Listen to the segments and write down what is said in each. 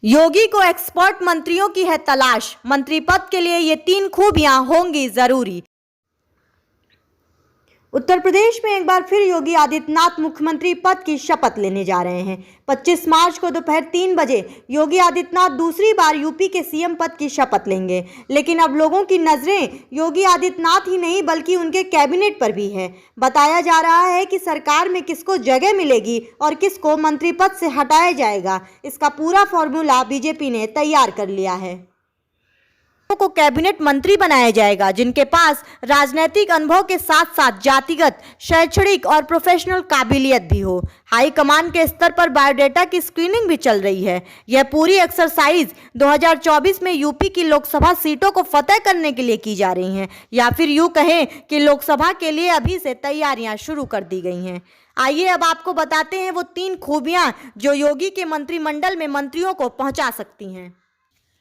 योगी को एक्सपर्ट मंत्रियों की है तलाश। मंत्री पद के लिए ये 3 खूबियां होंगी जरूरी। उत्तर प्रदेश में एक बार फिर योगी आदित्यनाथ मुख्यमंत्री पद की शपथ लेने जा रहे हैं। 25 मार्च को दोपहर 3 बजे योगी आदित्यनाथ दूसरी बार यूपी के सीएम पद की शपथ लेंगे। लेकिन अब लोगों की नजरें योगी आदित्यनाथ ही नहीं बल्कि उनके कैबिनेट पर भी है। बताया जा रहा है कि सरकार में किसको जगह मिलेगी और किसको मंत्री पद से हटाया जाएगा, इसका पूरा फॉर्मूला बीजेपी ने तैयार कर लिया है। को कैबिनेट मंत्री बनाया जाएगा जिनके पास राजनीतिक अनुभव के साथ साथ जातिगत, शैक्षणिक और प्रोफेशनल काबिलियत भी हो। हाई कमान के स्तर पर बायोडाटा की स्क्रीनिंग भी चल रही है। यह पूरी एक्सरसाइज 2024 में यूपी की लोकसभा सीटों को फतेह करने के लिए की जा रही है, या फिर यूं कहें कि लोकसभा के लिए अभी से तैयारियां शुरू कर दी गई हैं। आइए अब आपको बताते हैं वो 3 खूबियां जो योगी के मंत्रिमंडल में मंत्रियों को पहुंचा सकती हैं।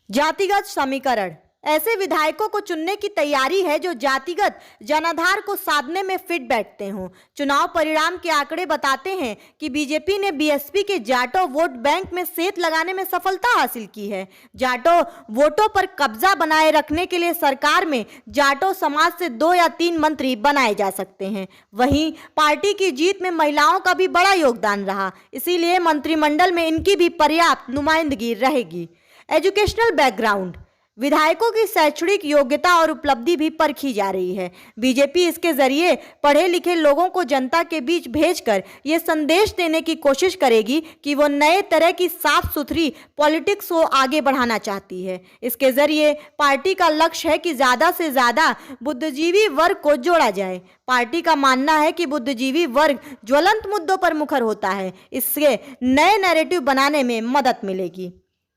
जातिगत समीकरण। ऐसे विधायकों को चुनने की तैयारी है जो जातिगत जनाधार को साधने में फिट बैठते हों। चुनाव परिणाम के आंकड़े बताते हैं कि बीजेपी ने बीएसपी के जाटो वोट बैंक में सेंध लगाने में सफलता हासिल की है। जाटो वोटों पर कब्जा बनाए रखने के लिए सरकार में जाटो समाज से 2 या 3 मंत्री बनाए जा सकते हैं। वहीं पार्टी की जीत में महिलाओं का भी बड़ा योगदान रहा, इसीलिए मंत्रिमंडल में इनकी भी पर्याप्त नुमाइंदगी रहेगी। Educational background. विधायकों की शैक्षणिक योग्यता और उपलब्धि भी परखी जा रही है। बीजेपी इसके जरिए पढ़े लिखे लोगों को जनता के बीच भेजकर ये संदेश देने की कोशिश करेगी कि वो नए तरह की साफ सुथरी पॉलिटिक्स को आगे बढ़ाना चाहती है। इसके जरिए पार्टी का लक्ष्य है कि ज़्यादा से ज़्यादा बुद्धिजीवी वर्ग को जोड़ा जाए। पार्टी का मानना है कि बुद्धिजीवी वर्ग ज्वलंत मुद्दों पर मुखर होता है, इससे नए नैरेटिव बनाने में मदद मिलेगी।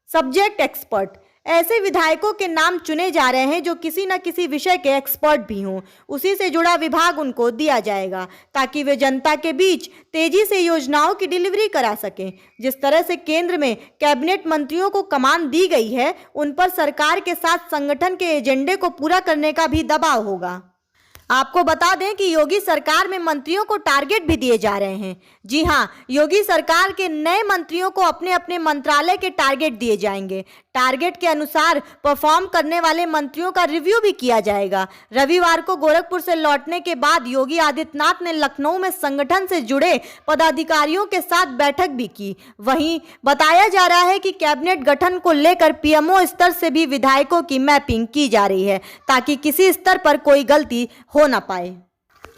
Subject expert. ऐसे विधायकों के नाम चुने जा रहे हैं जो किसी न किसी विषय के एक्सपर्ट भी हों। उसी से जुड़ा विभाग उनको दिया जाएगा ताकि वे जनता के बीच तेजी से योजनाओं की डिलीवरी करा सकें। जिस तरह से केंद्र में कैबिनेट मंत्रियों को कमान दी गई है, उन पर सरकार के साथ संगठन के एजेंडे को पूरा करने का भी दबाव होगा। आपको बता दें कि योगी सरकार में मंत्रियों को टारगेट भी दिए जा रहे हैं। जी हां, योगी सरकार के नए मंत्रियों को अपने अपने मंत्रालय के टारगेट दिए जाएंगे। टारगेट के अनुसार परफॉर्म करने वाले मंत्रियों का रिव्यू भी किया जाएगा। रविवार को गोरखपुर से लौटने के बाद योगी आदित्यनाथ ने लखनऊ में संगठन से जुड़े पदाधिकारियों के साथ बैठक भी की। वहीं बताया जा रहा है कि कैबिनेट गठन को लेकर पीएमओ स्तर से भी विधायकों की मैपिंग की जा रही है ताकि किसी स्तर पर कोई गलती हो ना पाए।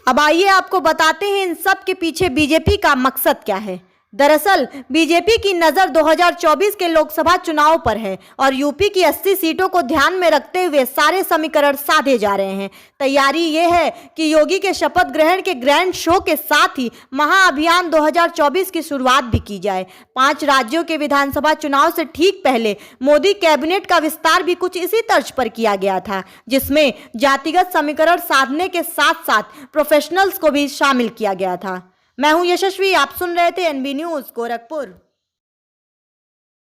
अब आइए आपको बताते हैं इन सब के पीछे बीजेपी का मकसद क्या है। दरअसल बीजेपी की नज़र 2024 के लोकसभा चुनाव पर है और यूपी की 80 सीटों को ध्यान में रखते हुए सारे समीकरण साधे जा रहे हैं। तैयारी ये है कि योगी के शपथ ग्रहण के ग्रैंड शो के साथ ही महाअभियान 2024 की शुरुआत भी की जाए। 5 राज्यों के विधानसभा चुनाव से ठीक पहले मोदी कैबिनेट का विस्तार भी कुछ इसी तर्ज पर किया गया था, जिसमें जातिगत समीकरण साधने के साथ साथ प्रोफेशनल्स को भी शामिल किया गया था। मैं हूं यशस्वी, आप सुन रहे थे एनबी न्यूज़ गोरखपुर।